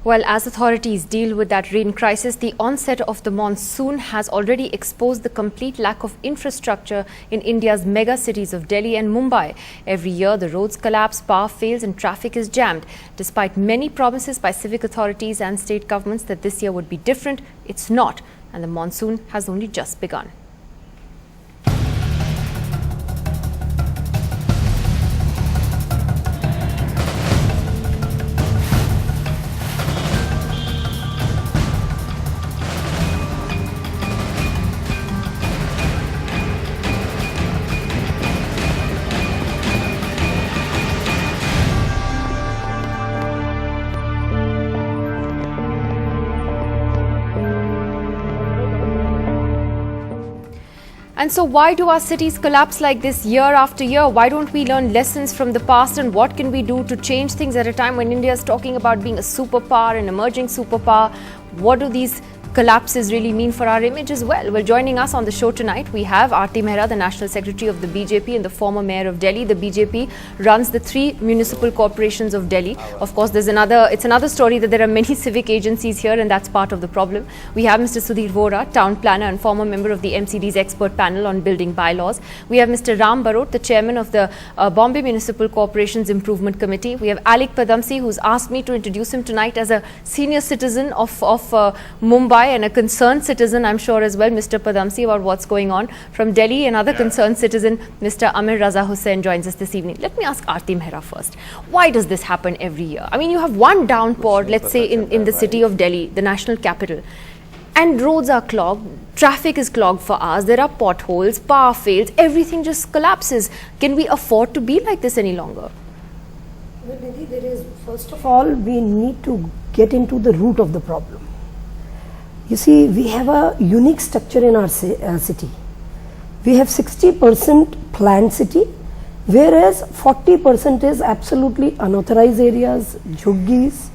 Well, as authorities deal with that rain crisis, the onset of the monsoon has already exposed the complete lack of infrastructure in India's mega cities of Delhi and Mumbai. Every year, the roads collapse, power fails and traffic is jammed. Despite many promises by civic authorities and state governments that this year would be different, it's not, and the monsoon has only just begun. And so why do our cities collapse like this year after year? Why don't we learn lessons from the past, and what can we do to change things at a time when India is talking about being a superpower, an emerging superpower? What do these collapses really mean for our image as well? Well, joining us on the show tonight, we have Aarti Mehra, the National Secretary of the BJP and the former Mayor of Delhi. The BJP runs the 3 municipal corporations of Delhi. Of course, it's another story that there are many civic agencies here, and that's part of the problem. We have Mr. Sudhir Vohra, Town Planner and former member of the MCD's expert panel on building bylaws. We have Mr. Ram Barot, the Chairman of the Bombay Municipal Corporation's Improvement Committee. We have Alik Padamsi, who's asked me to introduce him tonight as a senior citizen of Mumbai, and a concerned citizen, I'm sure as well, Mr. Padamsi, about what's going on. From Delhi, another concerned citizen, Mr. Amir Raza Hussain, joins us this evening. Let me ask Aarti Mehra first. Why does this happen every year? I mean, you have one downpour, let's say in the city of Delhi, the national capital, and roads are clogged, traffic is clogged for hours, there are potholes, power fails, everything just collapses. Can we afford to be like this any longer? Well, Nidhi, there is, first of all, we need to get into the root of the problem. You see, we have a unique structure in our city. We have 60% planned city, whereas 40% is absolutely unauthorized areas, jhoggis.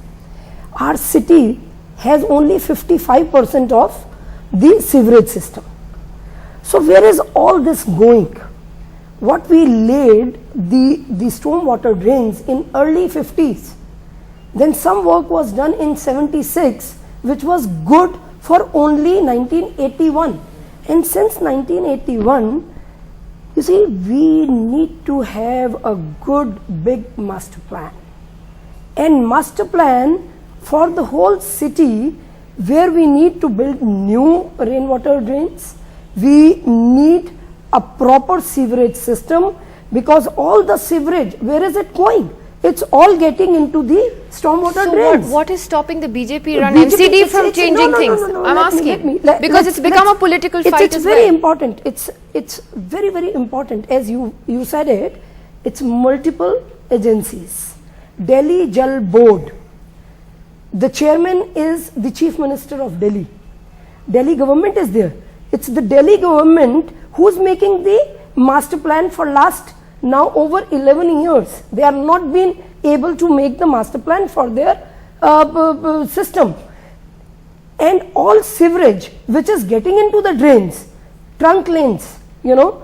Our city has only 55% of the sewerage system. So where is all this going? What we laid, the stormwater drains in early 50s. Then some work was done in 76, which was good for only 1981, and since 1981, you see, we need to have a good big master plan, and master plan for the whole city, where we need to build new rainwater drains, we need a proper sewerage system, because all the sewerage, where is it going? It's all getting into the stormwater drains. So what is stopping the BJP run MCD from changing things? I'm asking. Because it's become a political fight as well. It's very important. It's very, very important. As you said it, it's multiple agencies. Delhi Jal Board. The chairman is the Chief Minister of Delhi. Delhi government is there. It's the Delhi government who's making the master plan for last now over 11 years. They are not been able to make the master plan for their system, and all sewerage which is getting into the drains, trunk lanes, you know,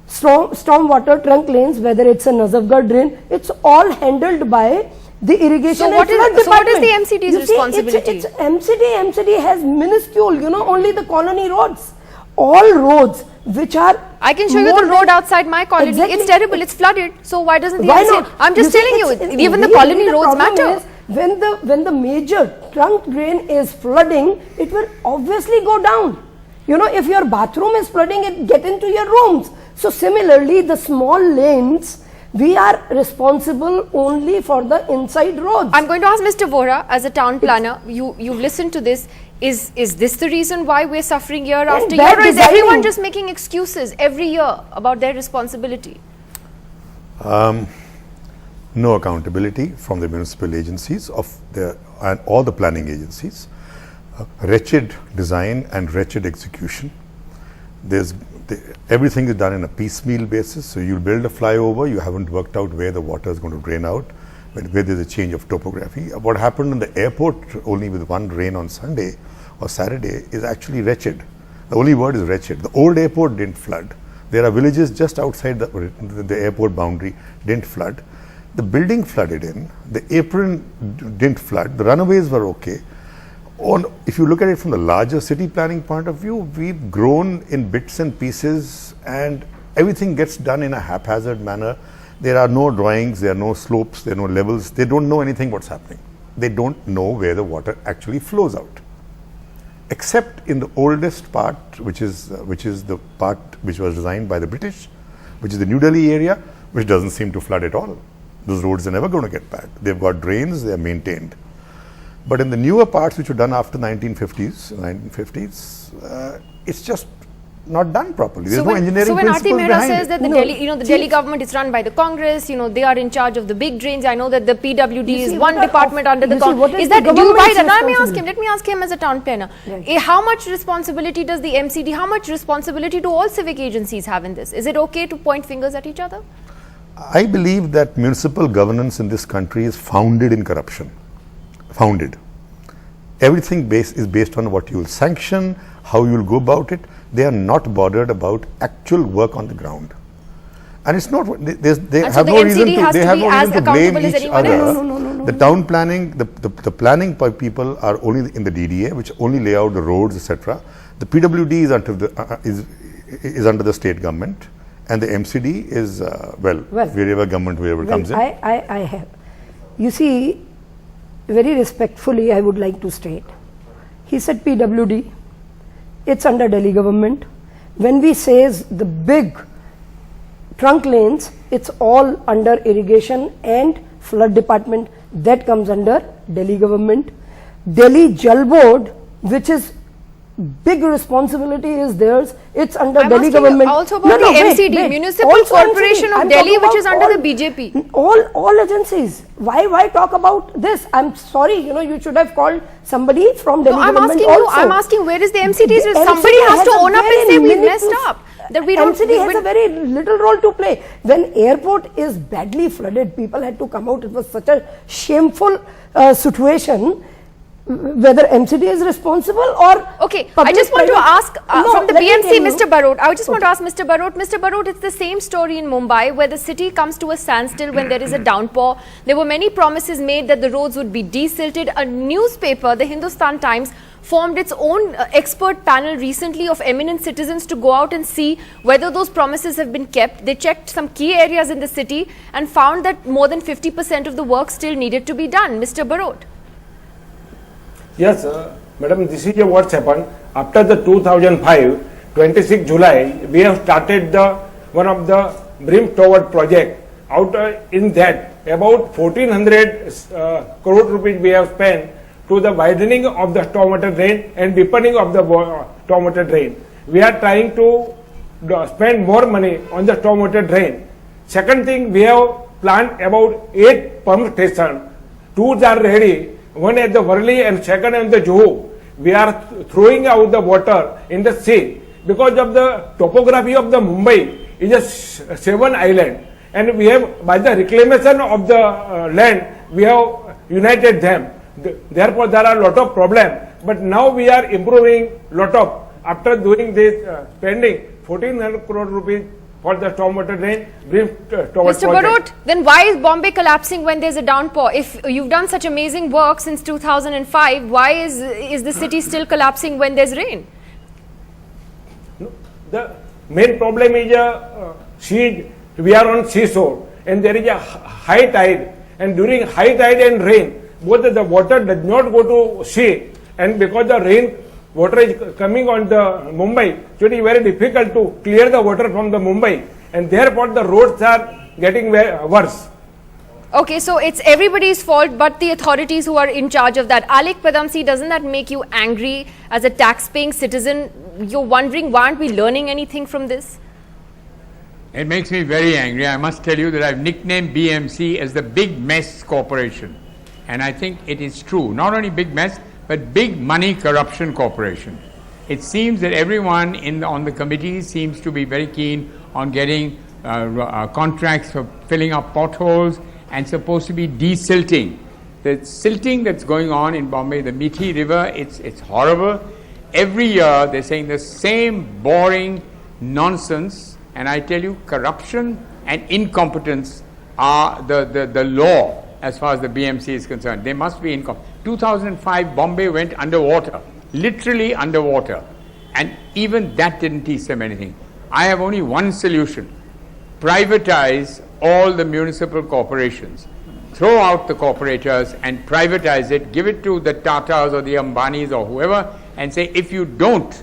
stormwater trunk lanes, whether it's a Nazafgarh drain, it's all handled by the irrigation and flood department. So what is the MCD's responsibility? It's MCD has minuscule, you know, only the colony roads. All roads which are, I can show you the road outside my colony. Exactly. It's terrible. It's flooded. So why doesn't the MCD? I'm just telling you, even the colony roads matter. When the major trunk drain is flooding, it will obviously go down. You know, if your bathroom is flooding, it get into your rooms. So similarly, the small lanes, we are responsible only for the inside roads. I'm going to ask Mr. Vohra, as a town planner, you've listened to this. Is this the reason why we're suffering year after year, or is everyone just making excuses every year about their responsibility? No accountability from the municipal agencies and all the planning agencies. Wretched design and wretched execution. Everything is done in a piecemeal basis. So you build a flyover, you haven't worked out where the water is going to drain out, where there's a change of topography. What happened in the airport only with one rain on Sunday or Saturday is actually wretched. The only word is wretched. The old airport didn't flood. There are villages just outside the airport boundary, didn't flood. The building flooded in, the apron didn't flood, the runways were okay. If you look at it from the larger city planning point of view, we've grown in bits and pieces and everything gets done in a haphazard manner. There are no drawings, there are no slopes, there are no levels. They don't know anything what's happening. They don't know where the water actually flows out. Except in the oldest part, which is the part which was designed by the British, which is the New Delhi area, which doesn't seem to flood at all. Those roads are never going to get bad. They've got drains, they're maintained. But in the newer parts which were done after 1950s, it's just not done properly. There's no engineering principles when Aarti Mehra behind says it. that the Delhi government is run by the Congress, they are in charge of the big drains. I know that the PWD is one department under the Congress. Is that, do you buy that? Let me ask him as a town planner. Right. How much responsibility does the MCD, how much responsibility do all civic agencies have in this? Is it okay to point fingers at each other? I believe that municipal governance in this country is founded in corruption. Founded. Everything is based on what you will sanction, how you will go about it. They are not bothered about actual work on the ground. And it's not, they have no reason to blame each other. No. The town planning, the planning people are only in the DDA, which only lay out the roads, etc. The PWD is under the state government. And the MCD is, wherever comes in. I have. You see, very respectfully, I would like to state, he said PWD, it's under Delhi government. When we says the big trunk lanes, it's all under irrigation and flood department, that comes under Delhi government. Delhi Jal Board, which is big responsibility is theirs, it's under Delhi government. Also about the MCD, Municipal Corporation of Delhi, which is under the BJP. All agencies. Why talk about this? I'm sorry, you should have called somebody from Delhi government also. I'm asking where is the MCD? Somebody has to own up and say we've messed up. That we don't. MCD has a very little role to play. When airport is badly flooded, people had to come out. It was such a shameful situation. Whether MCD is responsible or okay, I just want to ask from the BMC, Mr. Barot. I just want to ask Mr. Barot. Mr. Barot, it's the same story in Mumbai where the city comes to a standstill when there is a downpour. There were many promises made that the roads would be desilted. A newspaper, the Hindustan Times, formed its own expert panel recently of eminent citizens to go out and see whether those promises have been kept. They checked some key areas in the city and found that more than 50% of the work still needed to be done. Mr. Barot. Yes, madam, this is what's happened. After the 2005, 26 July, we have started one of the Brim Tower project. Out in that, about 1400 crore rupees we have spent to the widening of the stormwater drain and deepening of the stormwater drain. We are trying to spend more money on the stormwater drain. Second thing, we have planned about 8 pump stations. 2 are ready. One at the Worli and second at the Juhu. We are throwing out the water in the sea because of the topography of the Mumbai is a 7 island, and we have, by the reclamation of the land, we have united them. Therefore, there are a lot of problems, but now we are improving lot of, after doing this, spending 1400 crore rupees for the stormwater drain, Mr. Barot, then why is Bombay collapsing when there's a downpour? If you've done such amazing work since 2005, why is the city still collapsing when there's rain? No, the main problem is we are on seashore and there is a high tide, and during high tide and rain, both the water does not go to sea, and because the rain water is coming on the Mumbai, so it is very difficult to clear the water from the Mumbai, and therefore the roads are getting worse. Okay, so it's everybody's fault but the authorities who are in charge of that. Alik Padamsi, doesn't that make you angry as a tax-paying citizen? You're wondering, why aren't we learning anything from this? It makes me very angry. I must tell you that I've nicknamed BMC as the Big Mess Corporation. And I think it is true. Not only big mess, but big money corruption corporation. It seems that everyone on the committee seems to be very keen on getting contracts for filling up potholes and supposed to be desilting. The silting that's going on in Bombay, the Mithi River, it's horrible. Every year they're saying the same boring nonsense, and I tell you, corruption and incompetence the law as far as the BMC is concerned. They must be in. 2005, Bombay went underwater, literally underwater, and even that didn't teach them anything. I have only one solution: privatize all the municipal corporations. Throw out the corporators and privatize it, give it to the Tatas or the Ambanis or whoever, and say, if you don't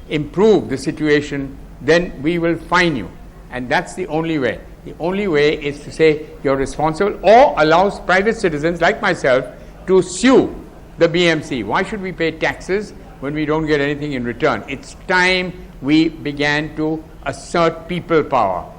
improve the situation, then we will fine you. And that's the only way. The only way is to say you're responsible, or allows private citizens like myself to sue the BMC. Why should we pay taxes when we don't get anything in return? It's time we began to assert people power.